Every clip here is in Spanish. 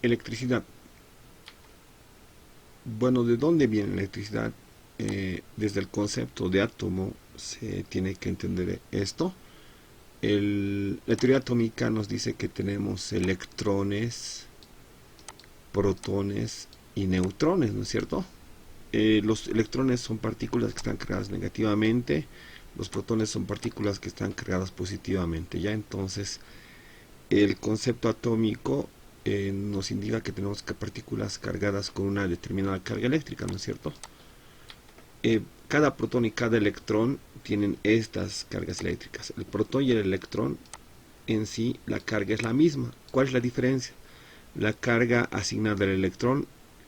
Electricidad. Bueno, ¿de dónde viene la electricidad? Desde el concepto de átomo se tiene que entender esto. La teoría atómica nos dice que tenemos electrones, protones y neutrones, ¿no es cierto? Los electrones son partículas que están cargadas negativamente, los protones son partículas que están cargadas positivamente. Ya entonces el concepto atómico nos indica que tenemos partículas cargadas con una determinada carga eléctrica, ¿no es cierto? Cada protón y cada electrón tienen estas cargas eléctricas. El protón y el electrón en sí, la carga es la misma. ¿Cuál es la diferencia? La carga asignada al electrón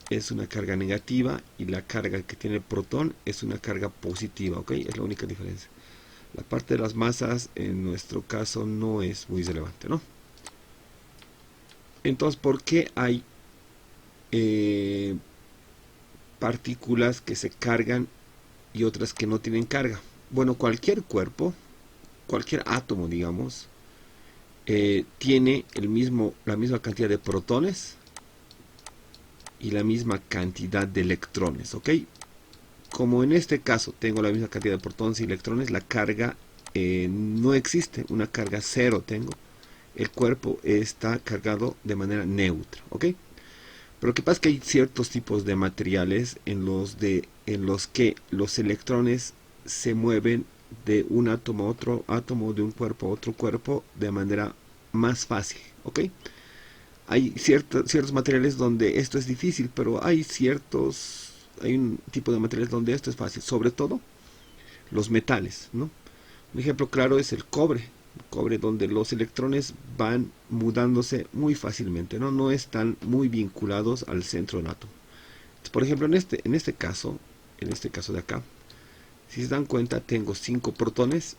es una carga negativa y la carga que tiene el protón es una carga positiva, ¿ok? Es la única diferencia. La parte de las masas en nuestro caso no es muy relevante, ¿no? Entonces, ¿por qué hay partículas que se cargan y otras que no tienen carga? Bueno, cualquier cuerpo, cualquier átomo, digamos, tiene la misma cantidad de protones y la misma cantidad de electrones, ¿ok? Como en este caso tengo la misma cantidad de protones y electrones, la carga no existe, una carga cero tengo. El cuerpo está cargado de manera neutra, ¿ok? Pero lo que pasa es que hay ciertos tipos de materiales en los que los electrones se mueven de un átomo a otro átomo, de un cuerpo a otro cuerpo, de manera más fácil, ¿ok? Hay ciertos materiales donde esto es difícil, pero hay un tipo de materiales donde esto es fácil, sobre todo los metales, ¿no? Un ejemplo claro es el cobre donde los electrones van mudándose muy fácilmente, ¿no? No están muy vinculados al centro del átomo. Entonces, por ejemplo, en este caso de acá, si se dan cuenta, tengo 5 protones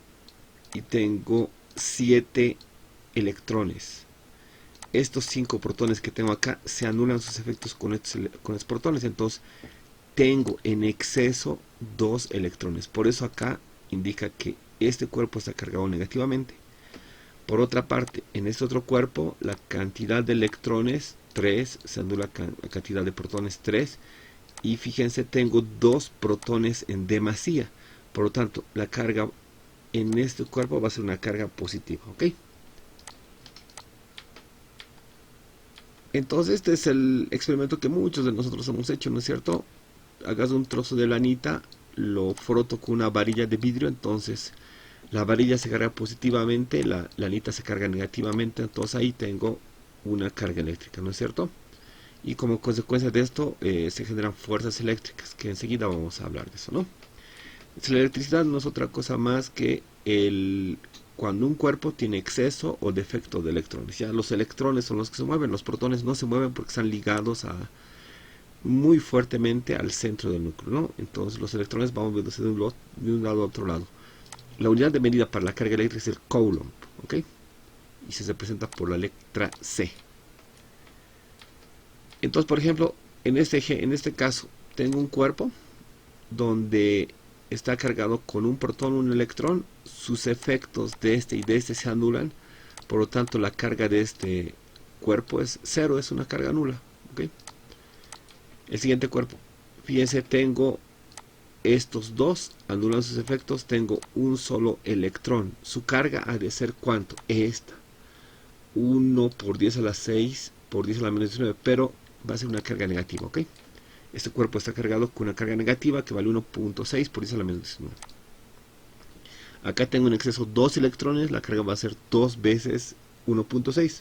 y tengo 7 electrones. Estos 5 protones que tengo acá se anulan sus efectos con estos protones, entonces tengo en exceso 2 electrones. Por eso acá indica que este cuerpo está cargado negativamente. Por otra parte, en este otro cuerpo, la cantidad de electrones 3, se anula la cantidad de protones 3. Y fíjense, tengo 2 protones en demasía. Por lo tanto, la carga en este cuerpo va a ser una carga positiva, ¿ok? Entonces, este es el experimento que muchos de nosotros hemos hecho, ¿no es cierto? Hagas un trozo de lanita, lo froto con una varilla de vidrio, entonces la varilla se carga positivamente, la lanita se carga negativamente, entonces ahí tengo una carga eléctrica, ¿no es cierto? Y como consecuencia de esto se generan fuerzas eléctricas, que enseguida vamos a hablar de eso, ¿no? La electricidad no es otra cosa más que cuando un cuerpo tiene exceso o defecto de electrones. Ya los electrones son los que se mueven, los protones no se mueven porque están ligados muy fuertemente al centro del núcleo, ¿no? Entonces los electrones van moviéndose de un lado a otro lado. La unidad de medida para la carga eléctrica es el coulomb, ¿ok? Y se representa por la letra C. Entonces, por ejemplo, en este caso, tengo un cuerpo donde está cargado con un protón, un electrón, sus efectos de este y de este se anulan, por lo tanto la carga de este cuerpo es cero, es una carga nula, ¿ok? El siguiente cuerpo, fíjense, tengo estos dos, anulan sus efectos, tengo un solo electrón, su carga ha de ser ¿cuánto? Esta, 1 por 10 a la 6 por 10 a la menos 19, pero va a ser una carga negativa, ¿ok? Este cuerpo está cargado con una carga negativa que vale 1.6 por 10 a la menos 19. Acá tengo en exceso 2 electrones, la carga va a ser 2 veces 1.6.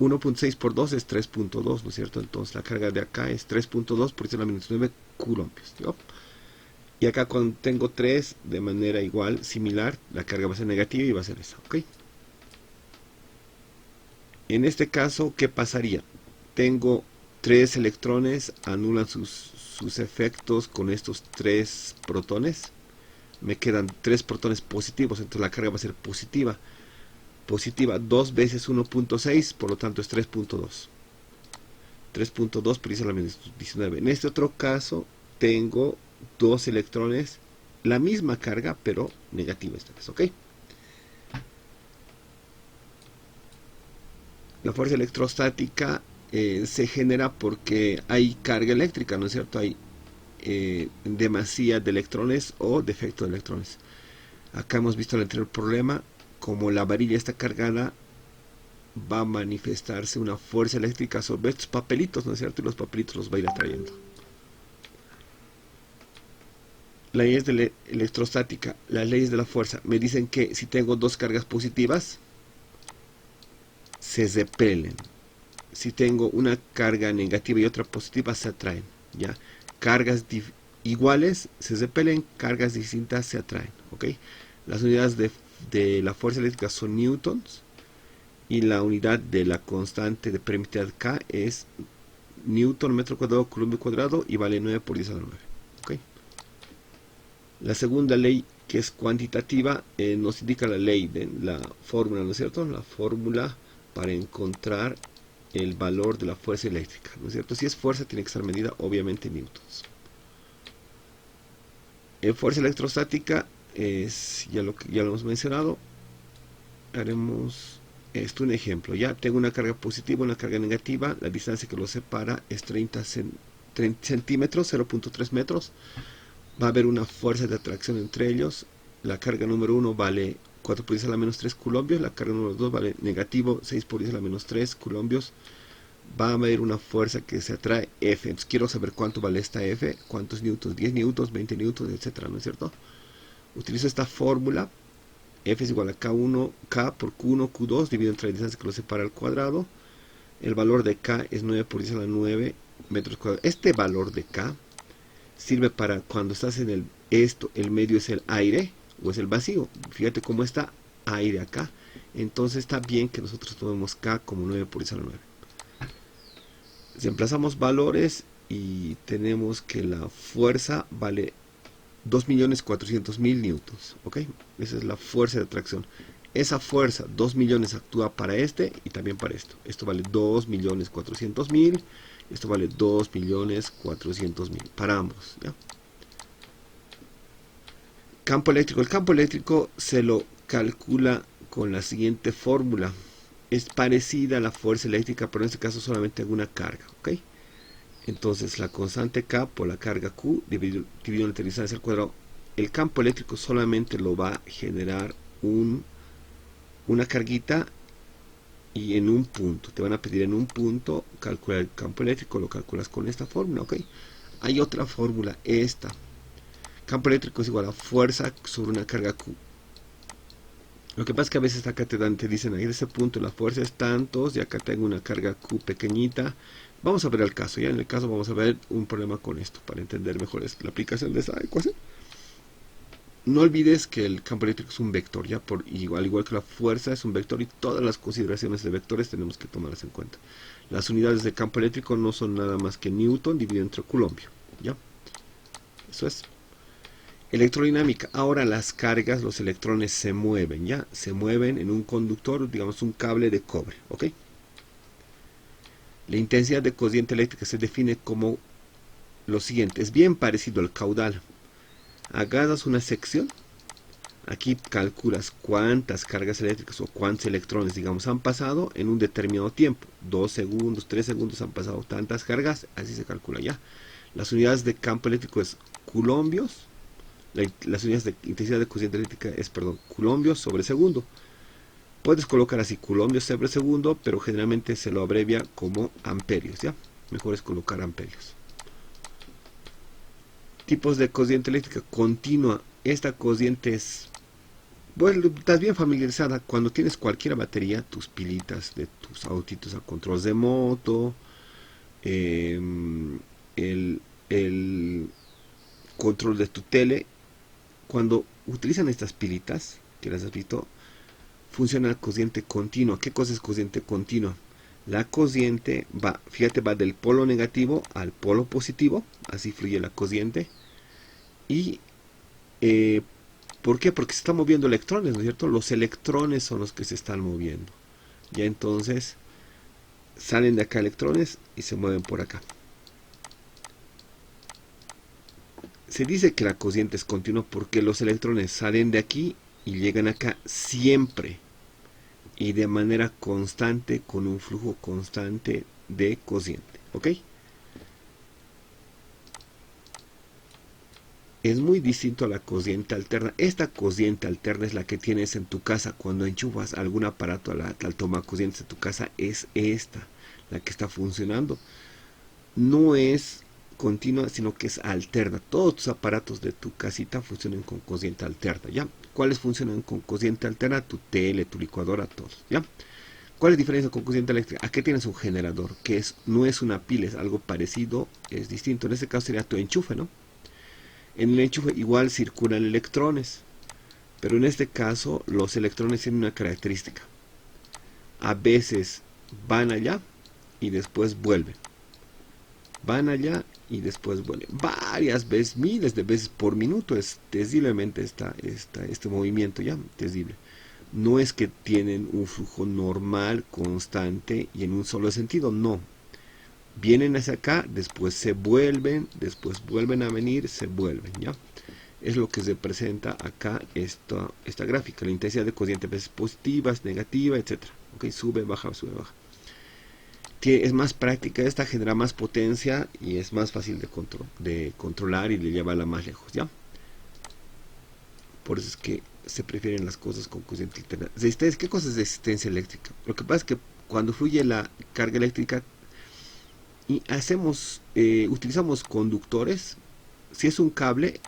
1.6 por 2 es 3.2, ¿no es cierto? Entonces la carga de acá es 3.2 por 10 a la menos 19 coulombs, ¿no? Y acá cuando tengo 3 de manera igual, similar, la carga va a ser negativa y va a ser esa, ¿ok? En este caso, ¿qué pasaría? Tengo 3 electrones, anulan sus efectos con estos 3 protones. Me quedan 3 protones positivos, entonces la carga va a ser positiva. Positiva 2 veces 1.6, por lo tanto es 3.2. 3.2 por 10 a la menos 19. En este otro caso, tengo 2 electrones, la misma carga, pero negativa esta vez, ¿ok? La fuerza electrostática se genera porque hay carga eléctrica, ¿no es cierto? Hay demasía de electrones o defecto de electrones. Acá hemos visto el anterior problema, como la varilla está cargada, va a manifestarse una fuerza eléctrica sobre estos papelitos, ¿no es cierto? Y los papelitos los va a ir atrayendo. La ley de la electrostática, las leyes de la fuerza, me dicen que si tengo dos cargas positivas, se repelen. Si tengo una carga negativa y otra positiva, se atraen. ¿Ya? Cargas iguales se repelen, cargas distintas se atraen. ¿Ok? Las unidades de la fuerza eléctrica son newtons y la unidad de la constante de permitividad K es newton metro cuadrado coulomb cuadrado y vale 9 por 10 a la 9. ¿Ok? La segunda ley, que es cuantitativa, nos indica la ley de la fórmula, ¿no es cierto? La fórmula para encontrar el valor de la fuerza eléctrica, ¿no es cierto? Si es fuerza, tiene que estar medida obviamente en newtons. Fuerza electrostática es, ya lo hemos mencionado. Haremos esto un ejemplo. Ya tengo una carga positiva, una carga negativa. La distancia que los separa es 30 centímetros, 0.3 metros. Va a haber una fuerza de atracción entre ellos. La carga número 1 vale 4 por 10 a la menos 3 coulombios. La carga número 2 vale negativo 6 por 10 a la menos 3 coulombios. Va a haber una fuerza que se atrae F. Entonces quiero saber cuánto vale esta F, cuántos newtons, 10 newtons, 20 newtons, etcétera, ¿no es cierto? Utilizo esta fórmula. F es igual a K1, K por Q1, Q2, dividido entre la distancia que lo separa al cuadrado. El valor de K es 9 por 10 a la 9 metros cuadrados. Este valor de K sirve para cuando estás en el medio es el aire o es el vacío. Fíjate cómo está aire acá. Entonces está bien que nosotros tomemos K como 9 por 10 a la 9. Reemplazamos valores y tenemos que la fuerza vale 2.400.000 newtons. ¿Ok? Esa es la fuerza de atracción. Esa fuerza, 2 millones, actúa para este y también para esto. Esto vale 2.400.000. Esto vale 2.400.000 para ambos. ¿Ya? Campo eléctrico. El campo eléctrico se lo calcula con la siguiente fórmula. Es parecida a la fuerza eléctrica, pero en este caso solamente hago una carga. ¿Ok? Entonces la constante K por la carga Q dividido entre la distancia al cuadrado. El campo eléctrico solamente lo va a generar una carguita y en un punto. Te van a pedir en un punto calcular el campo eléctrico, lo calculas con esta fórmula, ¿ok? Hay otra fórmula, esta. Campo eléctrico es igual a fuerza sobre una carga Q. Lo que pasa es que a veces acá te dicen, ahí de ese punto la fuerza es tantos y acá tengo una carga Q pequeñita. Vamos a ver el caso, ya en el caso vamos a ver un problema con esto, para entender mejor la aplicación de esa ecuación. No olvides que el campo eléctrico es un vector, ya al igual que la fuerza es un vector y todas las consideraciones de vectores tenemos que tomarlas en cuenta. Las unidades de campo eléctrico no son nada más que newton dividido entre coulombio, ¿ya? Eso es. Electrodinámica. Ahora las cargas, los electrones se mueven, ¿ya? Se mueven en un conductor, digamos un cable de cobre, ¿ok? La intensidad de corriente eléctrica se define como lo siguiente. Es bien parecido al caudal. Agarras una sección, aquí calculas cuántas cargas eléctricas o cuántos electrones, digamos, han pasado en un determinado tiempo. 2 segundos, 3 segundos han pasado tantas cargas, así se calcula ya. Las unidades de campo eléctrico es coulombios, las unidades de intensidad de corriente eléctrica es, coulombios sobre segundo. Puedes colocar así coulombios sobre segundo, pero generalmente se lo abrevia como amperios, ¿ya? Mejor es colocar amperios. Tipos de corriente eléctrica continua. Esta corriente es, bueno, estás bien familiarizada. Cuando tienes cualquier batería, tus pilitas de tus autitos a control remoto, el control de tu tele, cuando utilizan estas pilitas, que las has visto, funciona corriente continua. ¿Qué cosa es corriente continua? La corriente va, fíjate, va del polo negativo al polo positivo, así fluye la corriente. Y ¿por qué? Porque se están moviendo electrones, ¿no es cierto? Los electrones son los que se están moviendo. Ya entonces salen de acá electrones y se mueven por acá. Se dice que la corriente es continua porque los electrones salen de aquí y llegan acá siempre. y de manera constante con un flujo constante de corriente. ¿Ok? Es muy distinto a la corriente alterna. Esta corriente alterna es la que tienes en tu casa cuando enchufas algún aparato al toma corriente de tu casa. Es esta, la que está funcionando. No es continua, sino que es alterna. Todos tus aparatos de tu casita funcionan con corriente alterna, ¿ya? ¿Cuáles funcionan con corriente alterna? Tu tele, tu licuadora, todos, ¿ya? ¿Cuál es la diferencia con corriente eléctrica? Aquí tienes un generador, que no es una pila, es algo parecido, es distinto. En este caso sería tu enchufe, ¿no? En el enchufe igual circulan electrones, pero en este caso los electrones tienen una característica. A veces van allá y después vuelven. Van allá y después vuelven. Varias veces, miles de veces por minuto. Es terriblemente este movimiento, ya, terrible. No es que tienen un flujo normal, constante y en un solo sentido, no. Vienen hacia acá, después se vuelven, después vuelven a venir, se vuelven, ¿ya? Es lo que representa acá esta gráfica. La intensidad de corriente a veces positiva, negativa, etc. ¿Ok? Sube, baja, sube, baja. Es más práctica esta, genera más potencia y es más fácil de controlar y le llevarla más lejos, ¿ya? Por eso es que se prefieren las cosas con corriente alterna. Resistencia, ¿qué cosa es resistencia eléctrica? Lo que pasa es que cuando fluye la carga eléctrica y utilizamos conductores, si es un cable,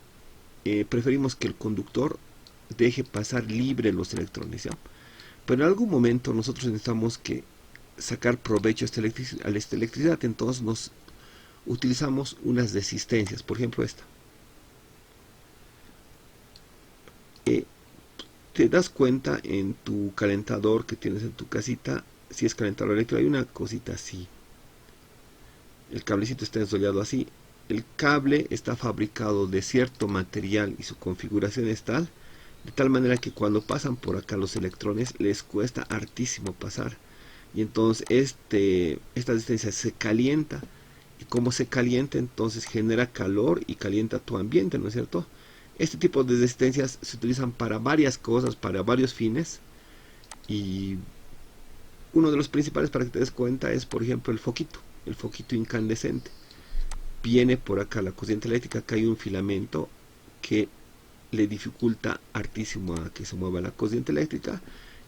preferimos que el conductor deje pasar libre los electrones, ¿ya? Pero en algún momento nosotros necesitamos que sacar provecho a esta electricidad, entonces utilizamos unas resistencias, por ejemplo esta. Te das cuenta en tu calentador que tienes en tu casita, si es calentador eléctrico, hay una cosita así. El cablecito está enrollado así. El cable está fabricado de cierto material y su configuración es tal, de tal manera que cuando pasan por acá los electrones les cuesta hartísimo pasar. Y entonces esta resistencia se calienta. Y como se calienta, entonces genera calor y calienta tu ambiente, ¿no es cierto? Este tipo de resistencias se utilizan para varias cosas, para varios fines. Y uno de los principales, para que te des cuenta, es por ejemplo el foquito incandescente. Viene por acá la corriente eléctrica, acá hay un filamento que le dificulta hartísimo a que se mueva la corriente eléctrica.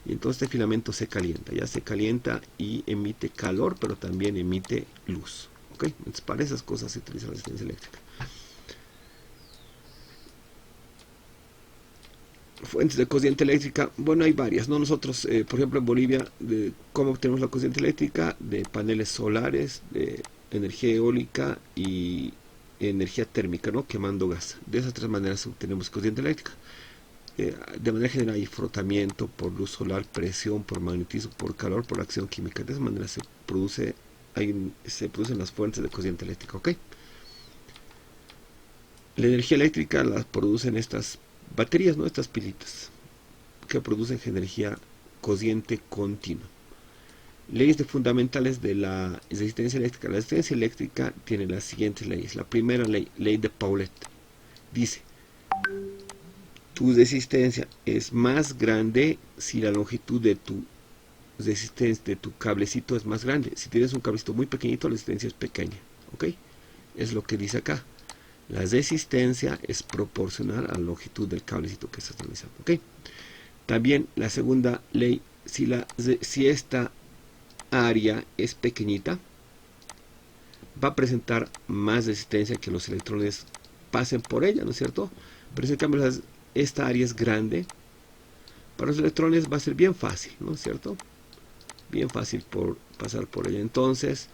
Y entonces este filamento se calienta, ya se calienta y emite calor, pero también emite luz. ¿Ok? Entonces para esas cosas se utiliza la resistencia eléctrica. Fuentes de corriente eléctrica, bueno, hay varias, ¿no? Nosotros, por ejemplo, en Bolivia, ¿cómo obtenemos la corriente eléctrica? De paneles solares, de energía eólica y energía térmica, ¿no? Quemando gas. De esas tres maneras obtenemos corriente eléctrica. De manera general hay frotamiento por luz solar, presión, por magnetismo, por calor, por acción química. De esa manera se producen las fuentes de corriente eléctrica, ¿ok? La energía eléctrica la producen estas baterías, ¿no? Estas pilitas que producen energía corriente continua. Leyes fundamentales de la resistencia eléctrica. La resistencia eléctrica tiene las siguientes leyes. La primera ley, ley de Paulet, dice: tu resistencia es más grande si la longitud de tu resistencia, de tu cablecito, es más grande. Si tienes un cablecito muy pequeñito, la resistencia es pequeña, ¿ok? Es lo que dice acá. La resistencia es proporcional a la longitud del cablecito que estás utilizando, ¿ok? También la segunda ley, si esta área es pequeñita, va a presentar más resistencia que los electrones pasen por ella, ¿no es cierto? Pero si en cambio esta área es grande, para los electrones va a ser bien fácil, ¿no es cierto? Bien fácil pasar por ella. Entonces,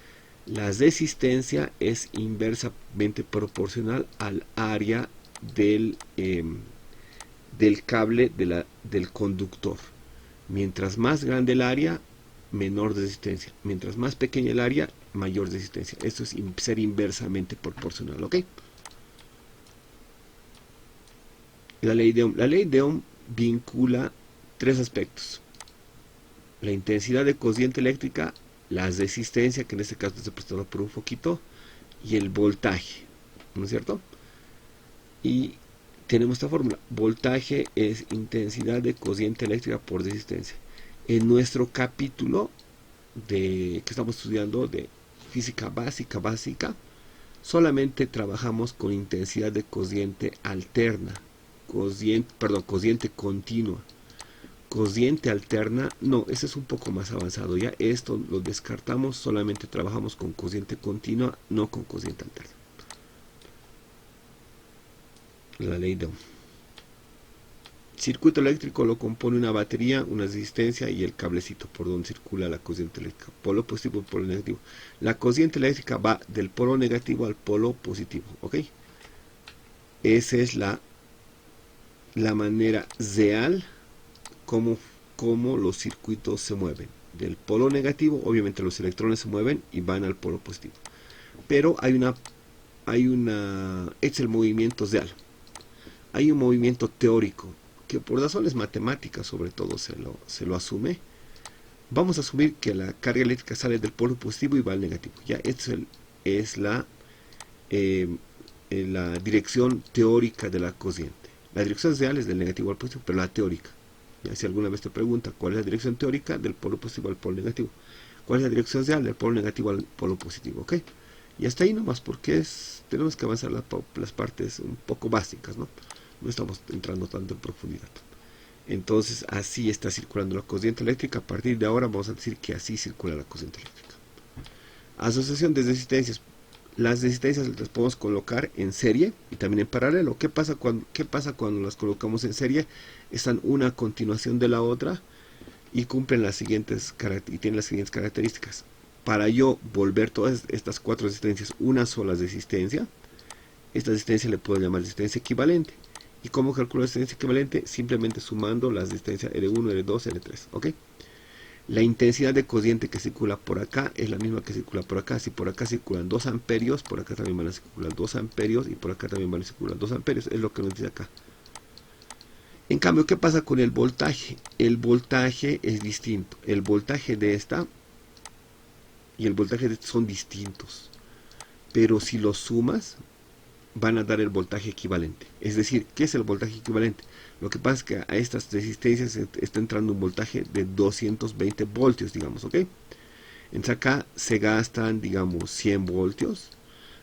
la resistencia es inversamente proporcional al área del cable del conductor. Mientras más grande el área, menor resistencia. Mientras más pequeña el área, mayor resistencia. Esto es ser inversamente proporcional, ¿ok? La ley de Ohm vincula tres aspectos: la intensidad de corriente eléctrica, la resistencia, que en este caso es representada por un foquito, y el voltaje, ¿no es cierto? Y tenemos esta fórmula: voltaje es intensidad de corriente eléctrica por resistencia. En nuestro capítulo que estamos estudiando de física básica, solamente trabajamos con intensidad de cociente alterna, cociente continua. Cociente alterna, no, ese es un poco más avanzado, ya esto lo descartamos, solamente trabajamos con cociente continua, no con cociente alterna. La ley de Ohm. Circuito eléctrico lo compone una batería, una resistencia y el cablecito por donde circula la corriente eléctrica, polo positivo y polo negativo. La corriente eléctrica va del polo negativo al polo positivo, ¿ok? Esa es la manera real como los circuitos se mueven. Del polo negativo, obviamente los electrones se mueven y van al polo positivo. Pero es el movimiento real. Hay un movimiento teórico que por razones matemáticas sobre todo se lo asume. Vamos a asumir que la carga eléctrica sale del polo positivo y va al negativo. Ya esto es la dirección teórica de la corriente. La dirección real es del negativo al positivo, pero la teórica. Ya si alguna vez te pregunta cuál es la dirección teórica del polo positivo al polo negativo, cuál es la dirección real del polo negativo al polo positivo, ¿ok? Y hasta ahí nomás, porque tenemos que avanzar las partes un poco básicas, ¿no? No estamos entrando tanto en profundidad. Entonces así está circulando la corriente eléctrica. A partir de ahora vamos a decir que así circula la corriente eléctrica. Asociación de resistencias. Las resistencias las podemos colocar en serie y también en paralelo. ¿Qué pasa cuando las colocamos en serie? Están una a continuación de la otra y tienen las siguientes características. Para yo volver todas estas cuatro resistencias una sola resistencia, esta resistencia le puedo llamar resistencia equivalente. ¿Y cómo calculo la resistencia equivalente? Simplemente sumando las resistencias R1, R2, R3, ¿ok? La intensidad de corriente que circula por acá es la misma que circula por acá. Si por acá circulan 2 amperios, por acá también van a circular 2 amperios y por acá también van a circular 2 amperios. Es lo que nos dice acá. En cambio, ¿qué pasa con el voltaje? El voltaje es distinto. El voltaje de esta y el voltaje de esta son distintos. Pero si los sumas, van a dar el voltaje equivalente. Es decir, ¿qué es el voltaje equivalente? Lo que pasa es que a estas resistencias está entrando un voltaje de 220 voltios, digamos, ¿ok? Entonces acá se gastan, digamos, 100 voltios,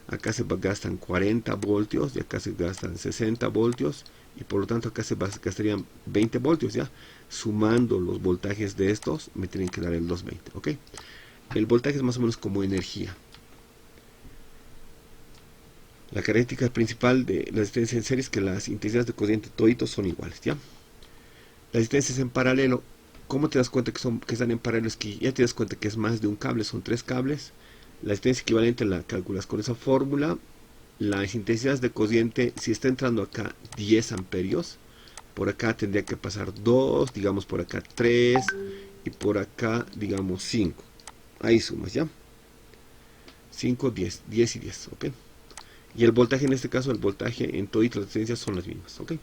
acá se gastan 40 voltios y acá se gastan 60 voltios y por lo tanto acá se gastarían 20 voltios, ¿ya? Sumando los voltajes de estos me tienen que dar el 220, ¿ok? El voltaje es más o menos como energía. La característica principal de la resistencia en serie es que las intensidades de corriente toditos son iguales, ¿ya? Las resistencias en paralelo, ¿cómo te das cuenta que están en paralelo? Es que ya te das cuenta que es más de un cable, son 3 cables. La resistencia equivalente la calculas con esa fórmula. Las intensidades de corriente, si está entrando acá 10 amperios, por acá tendría que pasar 2, digamos por acá 3 y por acá digamos 5. Ahí sumas, ¿ya? 5, 10, 10 y 10, ¿ok? Y el voltaje en este caso, el voltaje en todas las resistencias son las mismas, ¿ok? Y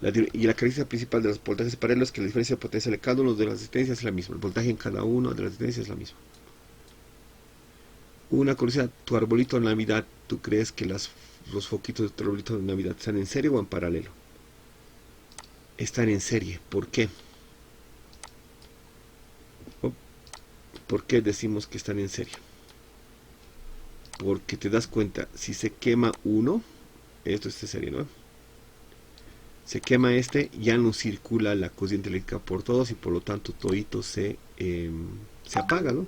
la característica principal de los voltajes paralelos es que la diferencia de potencial de cada uno de las resistencias es la misma. El voltaje en cada una de las resistencias es la misma. Una curiosidad, tu arbolito de Navidad, ¿tú crees que los foquitos de tu arbolito de Navidad están en serie o en paralelo? Están en serie. ¿Por qué? ¿Por qué decimos que están en serie? Porque te das cuenta, si se quema uno, esto es serie, ¿no? Se quema ya no circula la corriente eléctrica por todos y por lo tanto todito se apaga, ¿no?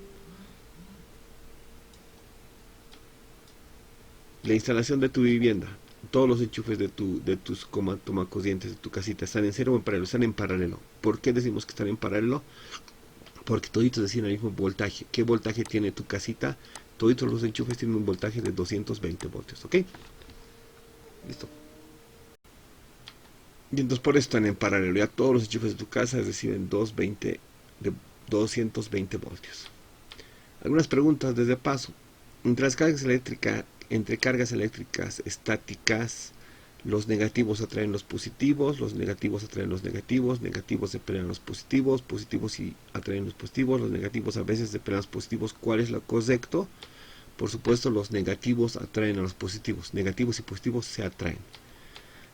La instalación de tu vivienda, todos los enchufes de tus tomacorrientes de tu casita están en serie o en paralelo, están en paralelo. ¿Por qué decimos que están en paralelo? Porque toditos deciden el mismo voltaje. ¿Qué voltaje tiene tu casita? Toditos los enchufes tienen un voltaje de 220 voltios, ¿ok? Listo. Y entonces por eso están en paralelo. Ya todos los enchufes de tu casa reciben 220 voltios. Algunas preguntas desde paso. Entre cargas eléctricas estáticas, los negativos atraen los positivos atraen los negativos repelen los positivos y atraen los positivos, los negativos a veces repelen los positivos. ¿Cuál es lo correcto? Por supuesto, los negativos atraen a los positivos. Negativos y positivos se atraen.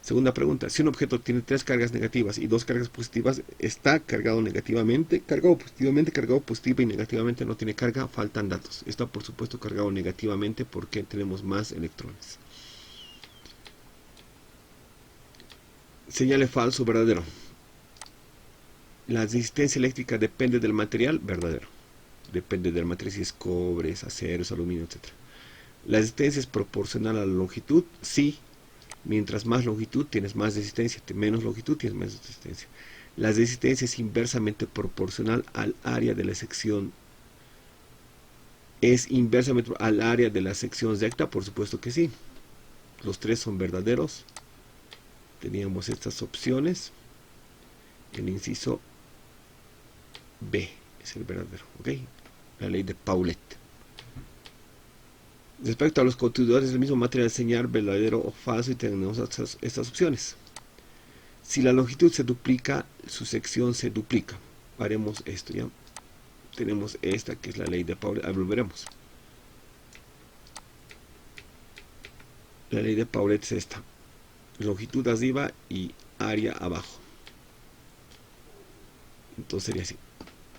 Segunda pregunta, si un objeto tiene 3 cargas negativas y 2 cargas positivas, ¿está cargado negativamente? Cargado positivamente, cargado positiva y negativamente no tiene carga, faltan datos. Está por supuesto cargado negativamente porque tenemos más electrones. Señale falso, verdadero. La resistencia eléctrica depende del material, verdadero. Depende del material, si es cobre, es acero, es aluminio, etc. La resistencia es proporcional a la longitud, sí. Mientras más longitud tienes más resistencia, menos longitud tienes menos resistencia. La resistencia es inversamente proporcional al área de la sección. ¿Es inversamente al área de la sección recta? Por supuesto que sí. Los tres son verdaderos. Teníamos estas opciones. El inciso B es el verdadero, ¿ok? La ley de Paulet. Respecto a los contribuidores del mismo material, señalar verdadero o falso y tenemos estas opciones. Si la longitud se duplica, su sección se duplica. Haremos esto ya. Tenemos esta que es la ley de Paulet. Ahora volveremos. La ley de Paulet es esta. Longitud arriba y área abajo. Entonces sería así.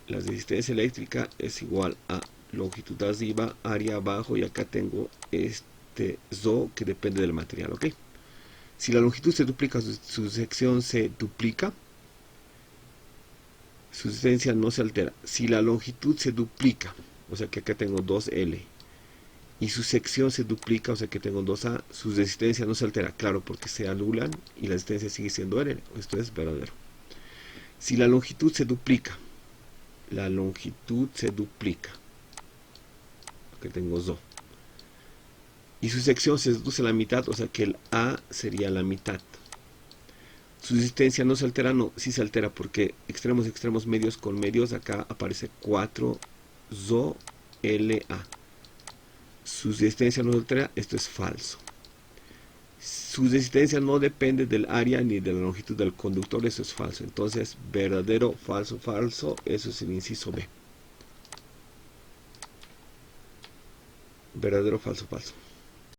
La resistencia eléctrica es igual a longitud arriba, área abajo, y acá tengo este Rho que depende del material, ¿ok? Si la longitud se duplica, su sección se duplica, su resistencia no se altera. Si la longitud se duplica, o sea que acá tengo 2L, y su sección se duplica, o sea que tengo 2A, su resistencia no se altera, claro, porque se anulan y la resistencia sigue siendo L. Esto es verdadero. Si la longitud se duplica, que tengo Rho, y su sección se reduce a la mitad, o sea que el A sería la mitad. Su resistencia no se altera, no, sí se altera, porque extremos, medios con medios, acá aparece 4 Rho LA. Su resistencia no se altera, esto es falso. Su resistencia no depende del área ni de la longitud del conductor, eso es falso. Entonces, verdadero, falso, falso, eso es el inciso B. Verdadero, falso, falso.